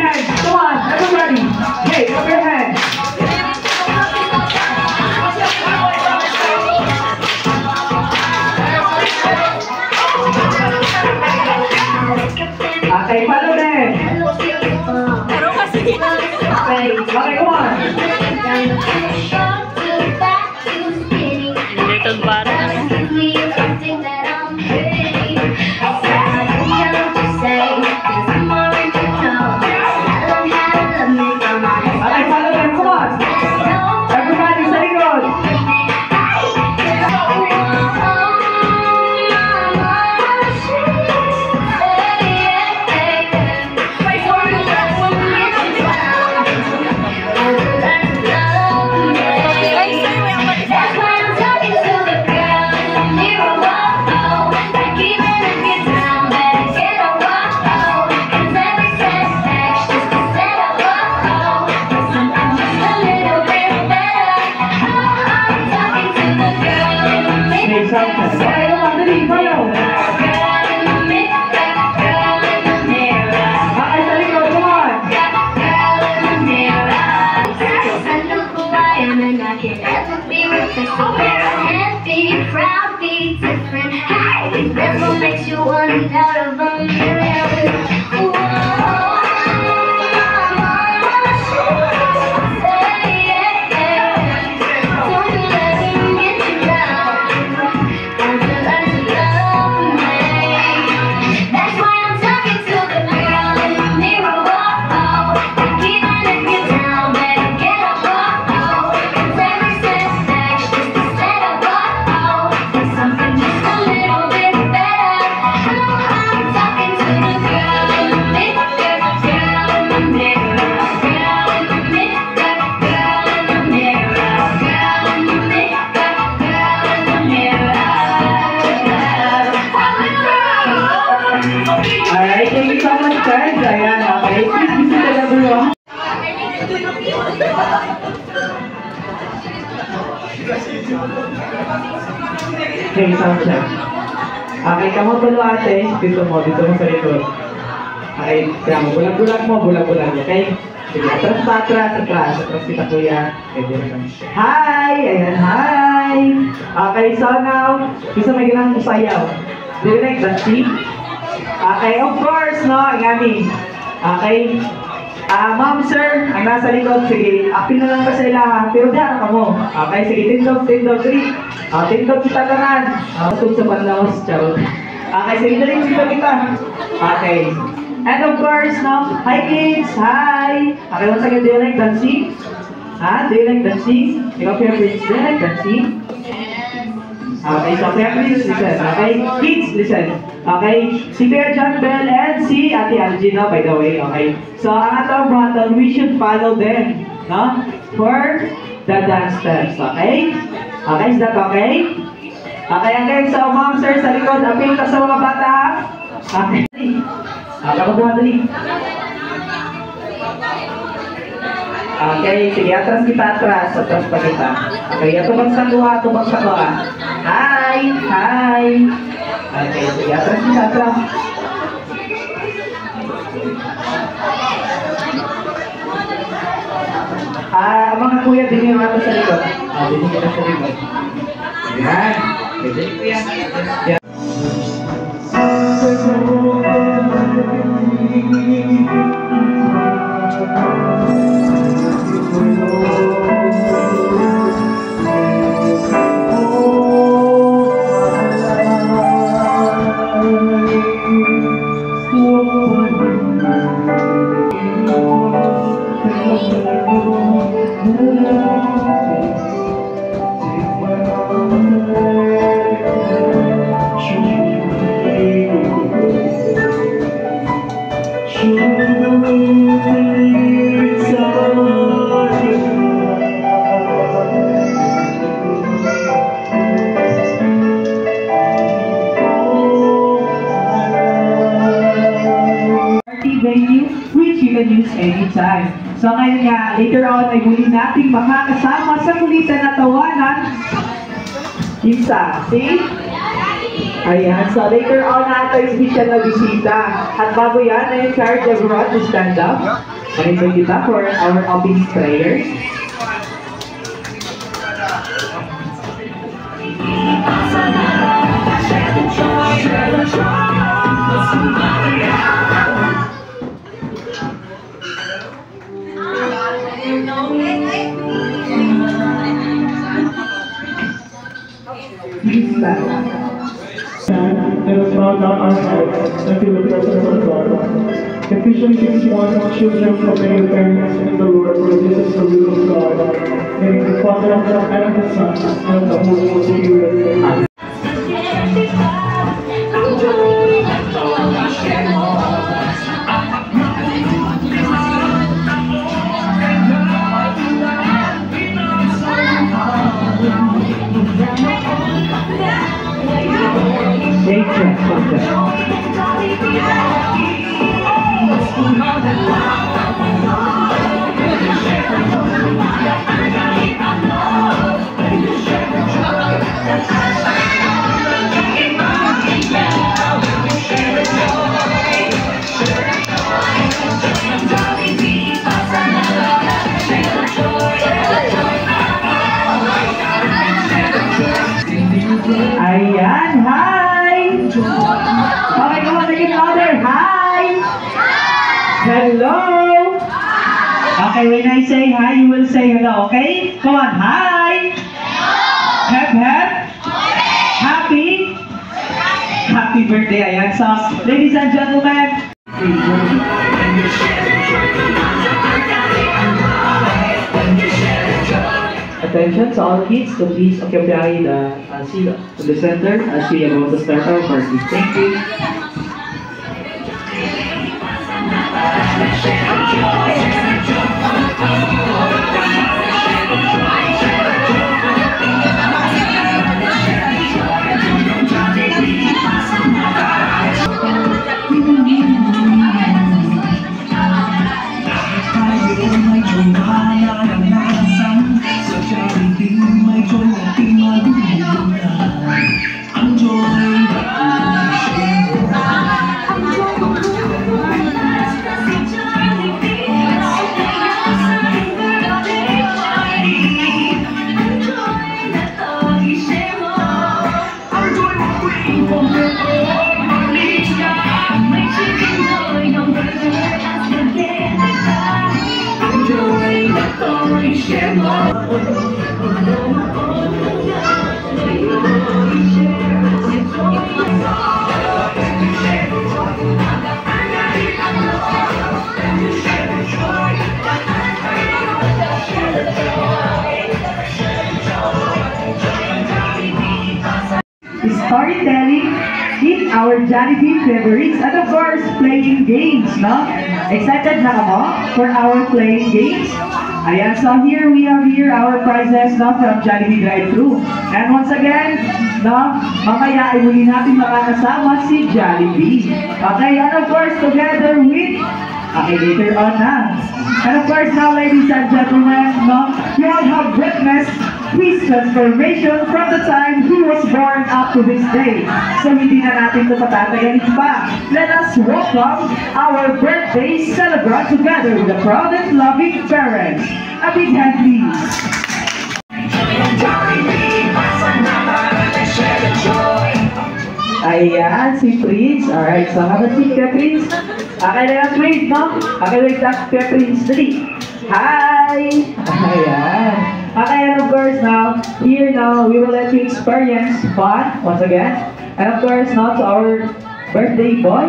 hands. Come on, everybody. Okay, clap your hands. Okay, follow them. Okay, come on. Little bar. That's what makes you one out of a million. Alright, thank you so much guys. Ayan, okay. Please visit the level 1. Okay, sound check. Okay, kamu tulo ate. Dito mo sa likod. Okay, kaya mo, bulag-bulag mo, okay? Sige, atras kita kuya. Okay, hi! Ayan, hi! Okay, so now, isa may ginang sayaw. Do you like that scene? Okay, of course, no, ingani. Okay. Ma'am, sir, ang nasa likod, sige, apil na lang ba sa ilaha? Pero diyan ka mo. Okay, sige, tindog, 3. Tindog kita kanan. Tutog sa panlawas, charot. Okay, sige, dali kita. Okay. And of course, no, hi kids, hi. Okay, once again, do you like dancing? Do you like dancing? Ikaw, Prince, do you like dancing? Okay, so please listen. Okay, kids, listen. Okay, si Kuya John Bell and si Ate Algina, by the way. Okay, so ang atong button, we should follow them, no? For the dance steps. Okay? Okay, is that okay? Okay, so ma'am, sir, sa likod, appeal ka sa mga bata. Okay. Kakuha dali. Okay, sige, atras pa kita. Okay, atubang sa kuha. Hi! Okay, sige, atras kita. Mga kuya, din yung ato sa likod. Din kita sa likod. Yan. Pwede kuya. Yan. Venue which you can use anytime. So ngayon nga, later on ay muli nating makakasama sa kulitan na tawanan. Isa, see? Ayan, so later on natin special na bisita. At bago yan, I encourage everyone to stand up. Manipod kita for our opening prayer. Let us bow down our heads and feel the presence of God. Ephesians 6:1, children obey your parents in the Lord, for this is the will of God. Name the Father and the Son and the Holy Spirit. Amen. Ayan, hi! Okay, come on, make it louder. Hi! Hello! Okay, when I say hi, you will say hello, okay? Come on, hi! Hep, hep! Happy? Happy birthday, ayan. So, ladies and gentlemen, attention to all kids to please occupy the seat to the center as we are about to start our party. Thank you. Storytelling, eat our Jollibee favorites, and of course, playing games, no? Excited na kamo for our playing games? Ayan, so here we have our prizes, no, from Jollibee Drive-Thru. And once again, no, mamaya ay muli natin makakasama si Jollibee. Okay, and of course, together with, okay, later on na. And of course, now, ladies and gentlemen, no, you all have witnessed his transformation from the time he was born up to this day. So hindi na natin ito patatagalin pa. Let us welcome our birthday celebrant together with the proud and loving parents. A big hand please. Ayan, si Prince. Alright, so have a seat ka, Prince. Okay na lang, Prince, no? Okay, wait up ka, Prince. Dali. Hi! Ayan. Okay, and of course now, here now, we will let you experience fun, once again. And of course now, to our birthday boy.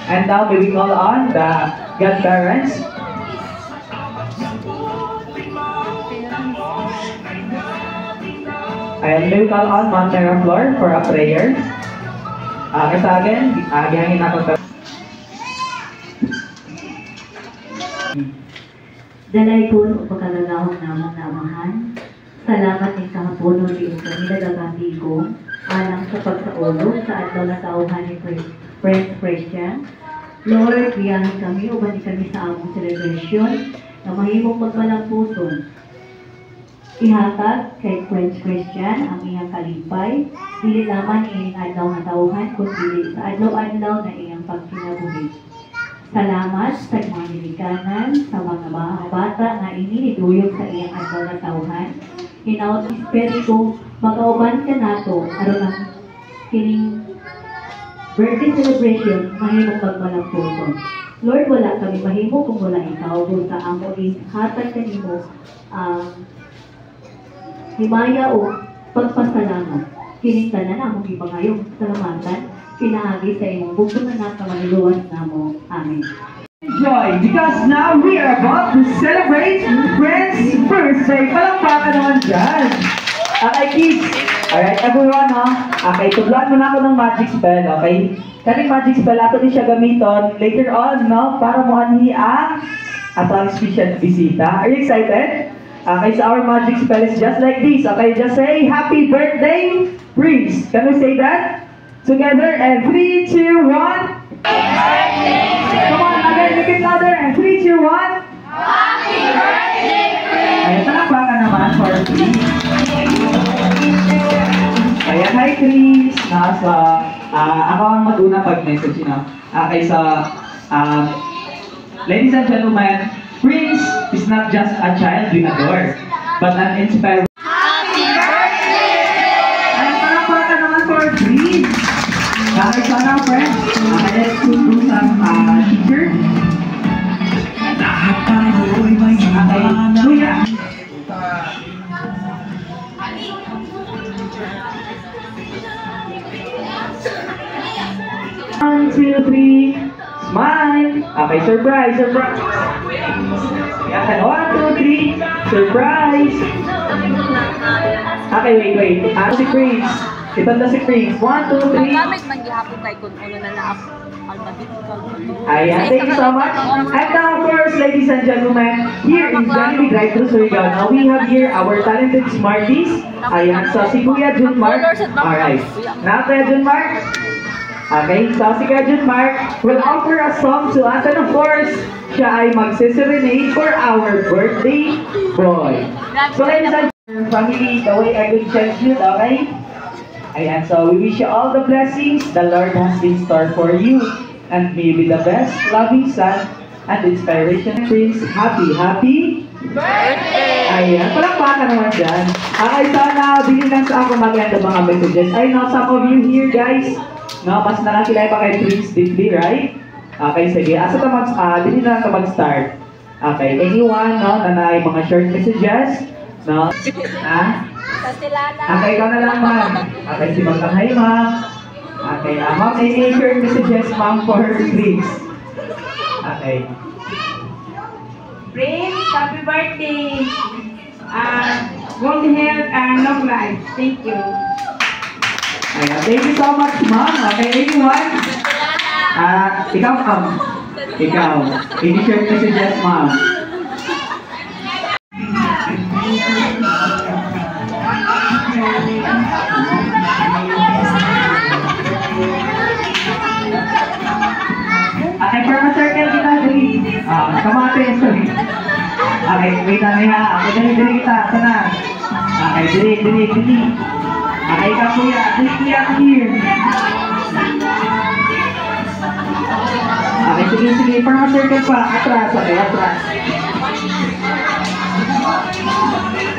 And now, may we call on the godparents. And may we call on Mount Terra Floor for a prayer. Kasagin, agihangin ako. Dalay po o pagkalalahong namang namahan. Salamat ng kahaponon din kami nagagandi ko alang sa pagsaulog sa adlaw na tauhan ni Prince Christian. Lord, biyahin kami o balik kami sa among celebration na mahimong pagmalampuson. Ihatag kay Prince Christian ang iyang kalipay, dili naman iyang adlaw na tauhan, kundi sa adlaw-adlaw na iyang pagkinabuhi. Salamat sa mga nilikanan, sa mga bata nga ininiduyog sa iyang adlaw nga tawhan. Hinaot Espiritu, magauban ka nato aron ang kining birthday celebration mahimong pagmalampuson. Lord, wala kami mahimo kung wala ikaw, sa amo hatag kanimo ang himaya o pagpasalamat. Kining tanan among gipangayong salamatan, pinaagi sa imong bugtong anak na maniluwas namo. Amen. Enjoy, because now we are about to celebrate Friend's birthday. Palakpakan naman dyan. Okay, kids. Alright, everyone, ha? Okay, tublan mo na ako ng magic spell, okay? Kaning magic spell, ato din siya gamiton later on, no? Para mo anhi ang atong special bisita. Are you excited? Okay, so our magic spell is just like this. Okay, just say, Happy Birthday, Prince. Can we say that? Together, and 3, 2, 1. Come on, again, make it louder. And 3, 2, 1. Happy birthday, Prince! Ayan, palakpakan naman for Chris. Ayan, hi Chris. Ako ang mag-una pag-message, you know. Okay, so, ladies and gentlemen, Prince is not just a child we adore, but an inspiring. Happy birthday! Ayan, palakpakan naman for Chris. Okay, so now, friends, let's do some teacher. Lahat tayo'y may Okay, kuya. One, two, three, smile. Okay, surprise, surprise. Yan, 1, 2, 3, surprise. Okay, wait. Si Prince. Ito na si Prince. 1, 2, 3. Gamit man gihapon kay kung ano na naap alphabetical. Ayan, thank you so much. And now, of course, ladies and gentlemen, here in Jollibee Drive-Thru Surigao, now we have here our talented Smarties. Ayan, so si Kuya Junmark. Alright. Now, Kuya Junmark. Okay, so si Kuya Junmark will offer a song to us, and of course, siya ay magsiserenade for our birthday boy. So, ladies and gentlemen, family, the way I will change it, okay? Ayan, so we wish you all the blessings the Lord has in store for you. And may be the best, loving son, and inspiration Prince. Happy birthday! Ayan, palakpakan naman dyan. Okay, sana bilhin lang sa ako maganda mga messages. I know some of you here, guys, no, mas nakakilay pa kay Prince deeply, right? Okay, sige. Asa ka bilhin lang ka mag-start. Okay, anyone, no, na na mga short messages, no? Ha? Okay, ikaw na lang, ma'am. Okay, si Magkang hi, ma'am. Okay, ma'am, any short messages, ma'am, for Prince. Okay. Prince, happy birthday! Good health and long life. Thank you. Ayan, thank you so much, ma'am. Okay, anyone? Ikaw, ma'am. Ikaw. Any short messages, ma'am? Okay, for ma-circle kita, dali. Kamate, sorry. Okay, wait na niya. Okay, dali kita. Sana. Okay, dali. Okay, ikaw kuya. Dali kuya, here. Okay, sige. For ma-circle pa. Atras, okay, atras.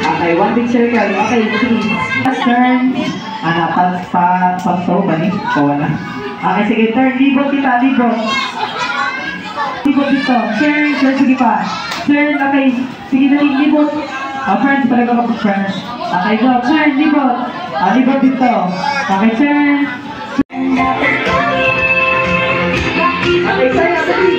Okay, one big circle. Okay, sige. Turn. Pag-saw ba ni? Wala. Okay, sige, turn. Libot kita, libot. Libot dito. Turn, sige pa. Turn, okay. Sige, dali, libot. Friends, talaga ako friends. Okay, go. Turn, libot. Libot dito. Okay, turn. Okay, saya, dali.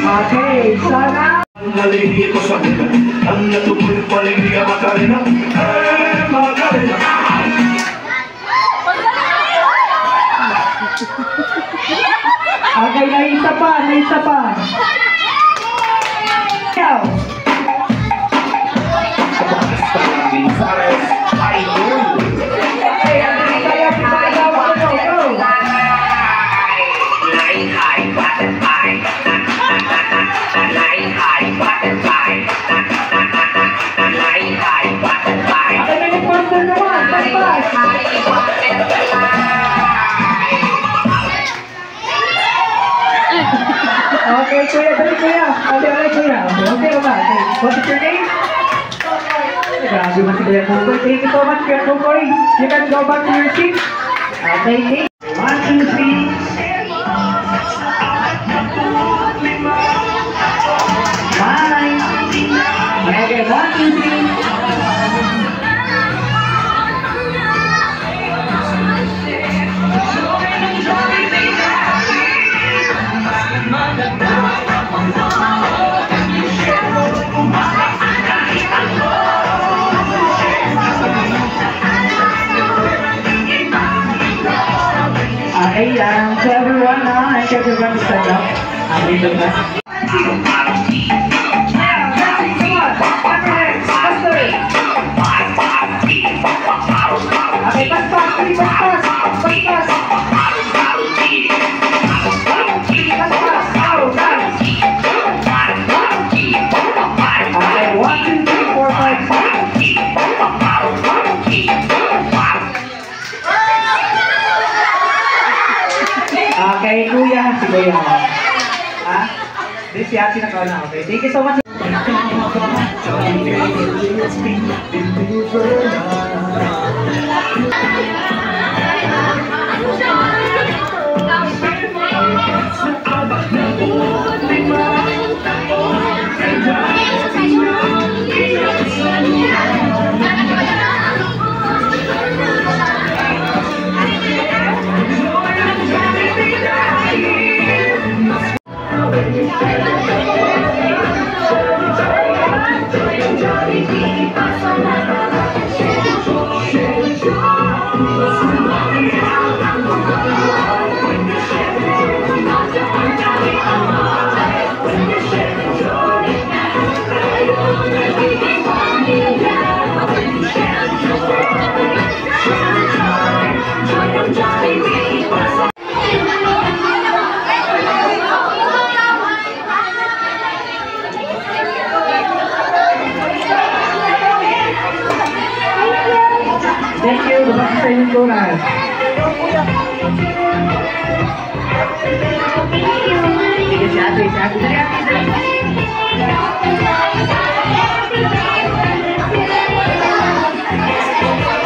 Okay, sana. Ang nalingit ko sa buka, ang natukoy paligya Macarena. Macarena! Okay, naisa pa. Ikaw. What's your name? Grabe man si Kuya Kukoy. Thank you so much, Kuya Kukoy. You can go back to your seat. Okay, 1, 2, 3. Bye. Okay, 1, 2, 3. Okay, so everyone now, I get everyone to stand up. I'm in the class. Okay, Okay, 1, 2, 3, 4, 5, 6. Okay, Kuya. Si Kuya. Ha? This si Ate na na. Okay, thank you so much. Thank you. Babak sa inyong tunay. Sige, si Ate. Dali, Ate.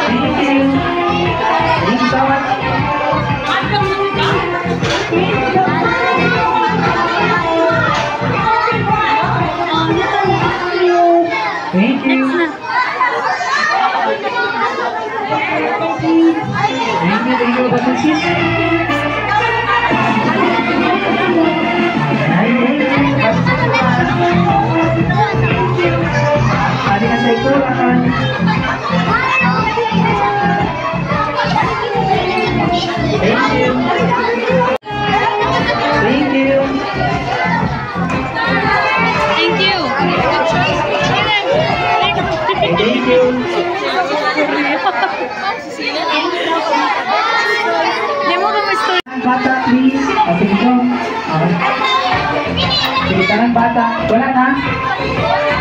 Thank you. Thank you so much. Thank you. Thank you, Bapak Sis. Tadi kan saya kurang. Thank you. Thank you. Thank you. Thank you. Bata, please. Sige ko. Sige, tangan bata. Wala na.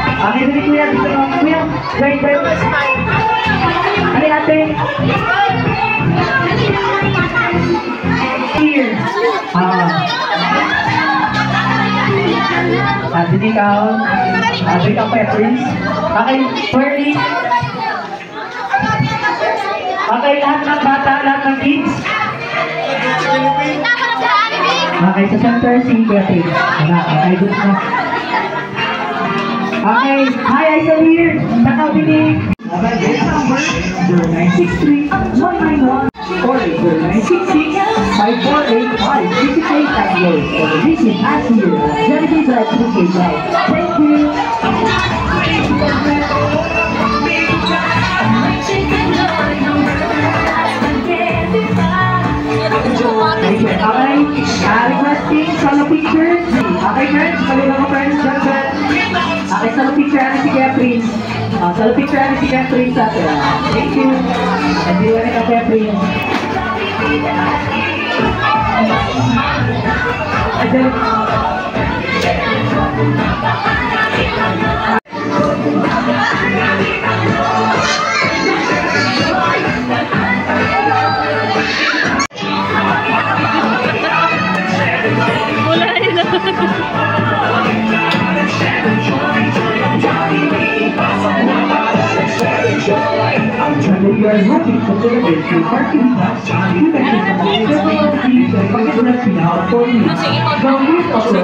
Okay, dali kuya. Dito na. Kuya, wait. Ali, ate. Here. Dili ka. Dili ka, Prince. Okay, Pearly. Okay, lahat ng bata, lahat ng kids. Okay, sa center si Beatrice. Okay, good na. Okay, hi, I saw here. Nakabinig. Okay, this number 0963 191 0966 5485 58 at yours. For the visit as here. Genevieve Black Bouquet Drive. Thank you. Okay, requesting solo pictures. Okay, friends, kalila ko friends, dyan. Okay, solo picture si Kuya Prince. Solo picture si Kuya Prince sa atin. Thank you. Nagdiwan ka Kuya Prince. Wala yun. we are hoping to celebrate your party with us. You can choose among several things and bucket list we have for you. The list of the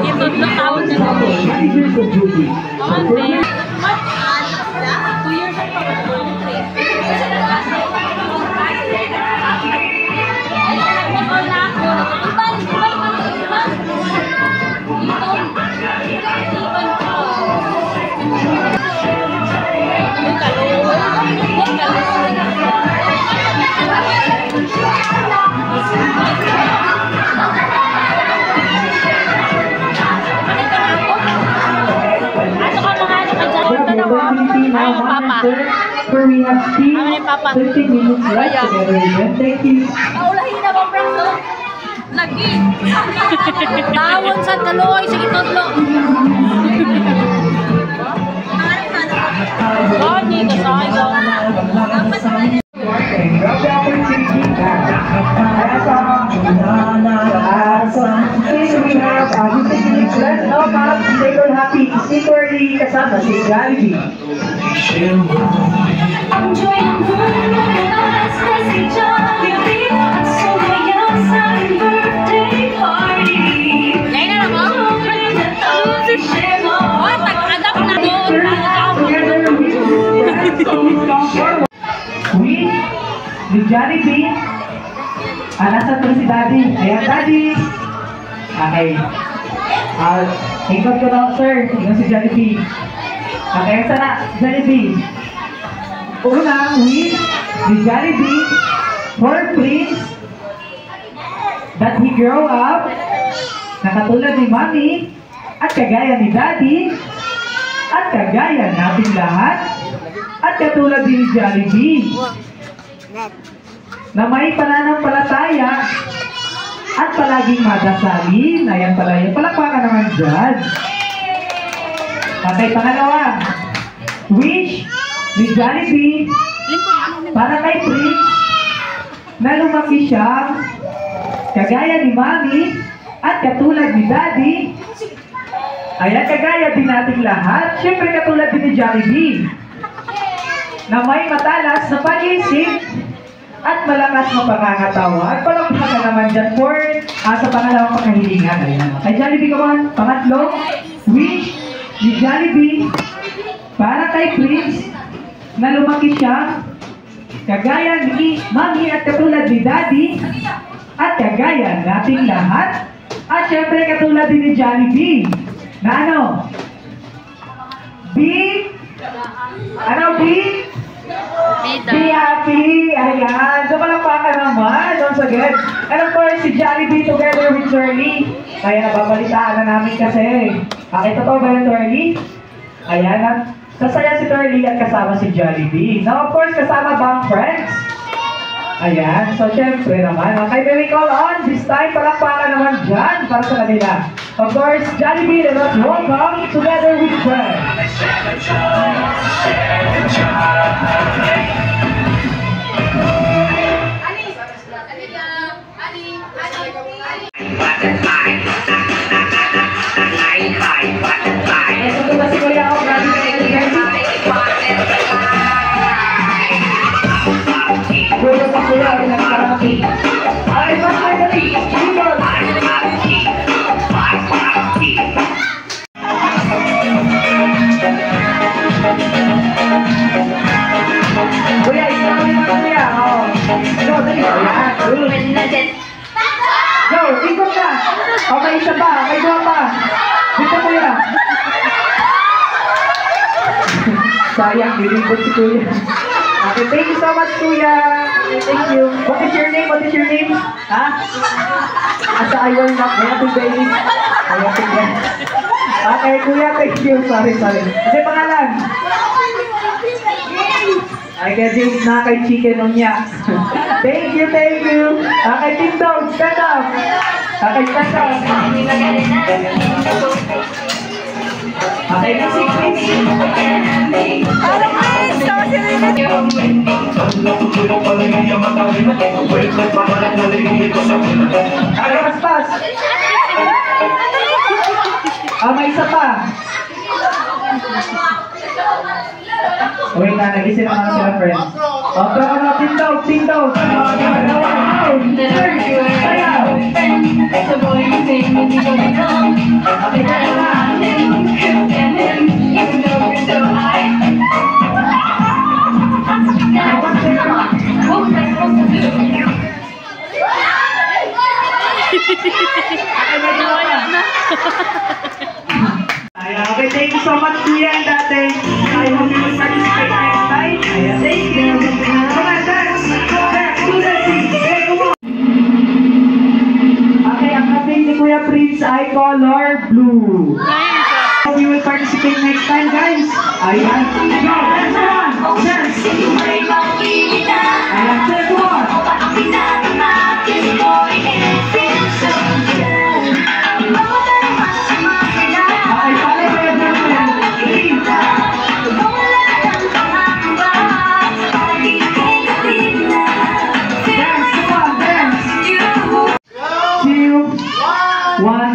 managers of duty. Where we have seen 15 minutes left together again. Thank you. Kaulahin na ba, Franco? Lagi. Tawon sa kaloy, sige totlo. Gani ka sayang. Grab the opportunity now. We have 15 minutes left. No, ma'am. Stay all happy. Stay early kasama si Jollibee. We, the Jollibee. Nasa to si Daddy. Ayan, Daddy. Okay. Ikot ko daw, sir. Ikaw si Jollibee. Okay, sana, Jollibee. Una, we, the Jollibee, for Prince, that he grow up, na katulad ni Mami, at kagaya ni Daddy, at kagaya nating lahat, at katulad din ni Jollibee, na may pananampalataya, at palaging madasalin. Ayan pala yun. Palakpakan naman dyan. Okay, pangalawa. Wish ni Jollibee para kay Prince na lumaki siya kagaya ni Mami at katulad ni Daddy. Ayan, kagaya din nating lahat. Siyempre katulad din ni Jollibee na may matalas na pag-isip at malakas na pangangatawan. Palakpakan naman dyan for sa pangalawang pagkahilingan. Ayan. Kay Jollibee kawan, pangatlo, wish ni Jollibee para kay Prince na lumaki siya kagaya ni Mami at katulad ni Daddy at kagaya nating lahat at syempre katulad din ni Jollibee na ano? Be happy! Ayan! So palakpakan naman! Don't forget! And of course, si Jollibee together with Shirley. Kaya nababalitaan na namin kasi. Okay, totoo ba yung Shirley? Ayan, sasaya si Shirley at kasama si Jollibee. Now, of course, kasama ba ang friends? Ayan, so syempre naman. Okay, may we call on. This time, palakpakan naman dyan para sa kanila. Of course, Jollibee, let us welcome together with friends. Ito ba si Kuya ako? Grabe ka Kuya pa kuya, ako nagkaraki. Ay, mas may dali. Kuya, isami mo kuya. Go, dali. Go, ikot ka. Okay, isa pa. May dua pa. Dito kuya. Sayang, nilibot si kuya. Okay, thank you so much, kuya. Thank you. What is your name? What is your name? Ha? Asa I will not. Ayating baby. Ayating baby. Okay, kuya, thank you. Sorry. Kasi pangalan? Ay, kaya James na kay chicken on niya. Thank you. Okay, Team Dog, stand up. Okay, stand up. Okay, music, please. Pas. May isa pa. Wait na, nag-isip naman sila, friends. Okay, ano, tindaw! Sayaw! Okay, tayo na! Okay, thank you so much, Kuya and Ate. I hope you will participate next time. Thank you. Come on, dance! Okay, ang kapatid ni Kuya Prince ay color blue. Hope you will participate next time, guys. Ayan. Go, dance on! Dance! Ayan, dance on!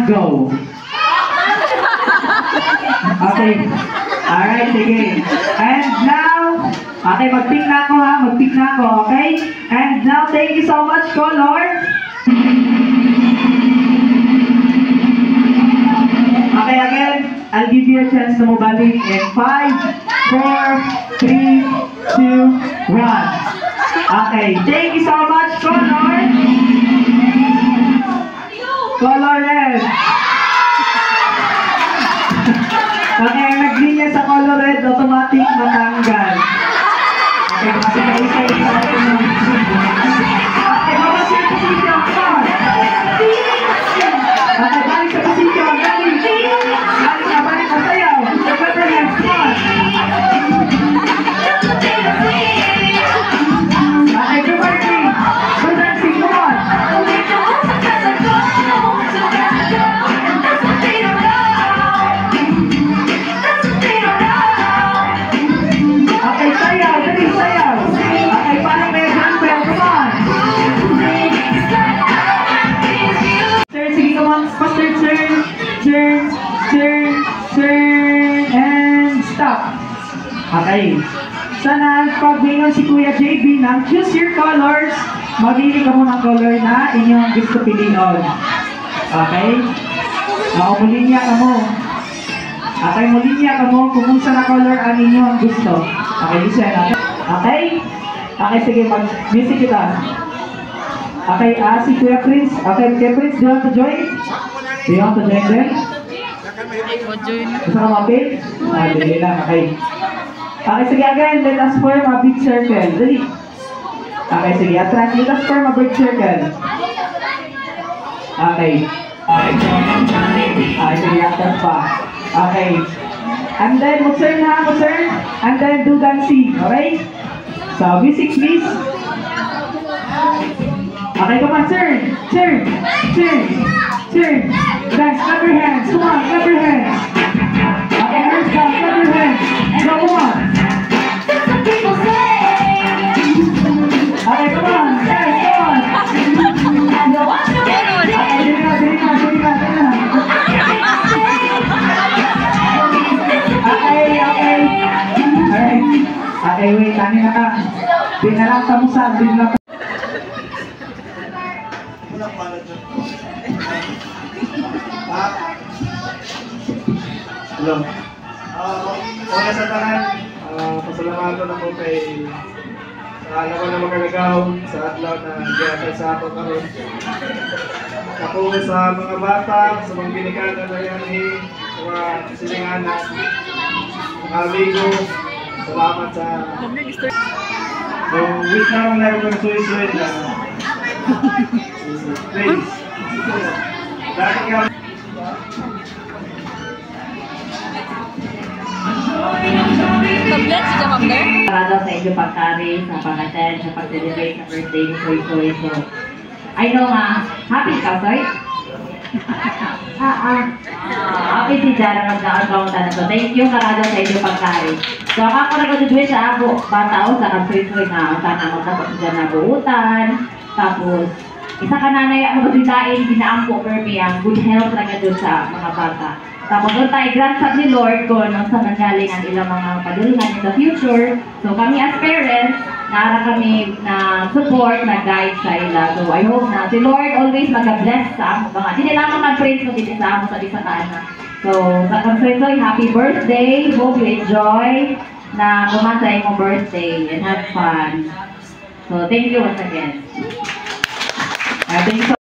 Go. Okay. Alright, sige. And now, okay, mag-pick na ako ha. Mag-pick na ako, okay? And now, thank you so much, Color. Okay, again, I'll give you a chance to mabalik in 5, 4, 3, 2, 1. Okay, thank you so much, Color. Color red. Okay, naglinya sa color red, automatic matanggal. Okay, kasi isa-isa ito na. Okay, balik sa posisyon. Okay, balik sa posisyon. Balik na sayaw. Remember yan, spot. Okay, good working. Good dancing, come on. And stop. Okay. Sana pag-bingon si Kuya JB ng choose your colors, mamili ka mo ng color na inyong gusto piliin. Okay? Mulinya ka mo. Okay, mulinya ka mo kung sa na color ang inyong gusto. Okay, listen. Okay? Okay, sige, mag-music kita. Okay, si Kuya Prince. Okay, Kuya Prince, do you want to join? Do you want to join them? Gusto ka mapit? Dali lang, okay. Okay, sige again, let us form a big circle. Dali. Okay, sige, atras, let us form a big circle. Okay. Okay, sige, atras pa. Okay. And then, turn ha, turn. And then, do dancing, okay? So, music please. Okay, come on, turn. Dance, clap your hands. Come on, clap your hands. Okay, hands down, clap your hands. Go, come on. Okay, come on, dance, come on. Okay, dili na. Okay. Alright. Okay, wait, tani na ka. Binalang ka mo sa, Hello. Una sa tanan, pasalamatan ako kay sa alam ko na magagagaw sa adlaw na giyatay sa ako karon. Ako sa mga bata, sa mga binikanan na yan sa mga silinganan, mga amigo, salamat sa... So, wait naman na ako ng suwi-suwi na. Please. Dati ka... Tablet si Jamamder? Para daw sa inyo pagkari, sa pang-attend, sa pag-celebrate sa birthday ni Soy Soy. So, I know happy ka, Soy? Happy si Jara nag-account na to. Thank you karado sa inyo pagkari. So, ako nag-graduate sa ako, bata o sa Soy Soy na sana magtapos dyan na buutan. Tapos, isa ka nanay ang magdudain, ginaampo permi ang good health lang doon sa mga bata. Tapos doon tayo grant sa ni Lord ko nang sa nanggaling ang ilang mga padulungan in the future. So kami as parents, nara kami na support, na guide sa ila. So I hope na si Lord always mag-bless sa among mga. Hindi lang mag-praise mo din sa among sa disakana. So sa Consuelo, happy birthday. Hope you enjoy na kumanta yung birthday and have fun. So thank you once again. Thank you so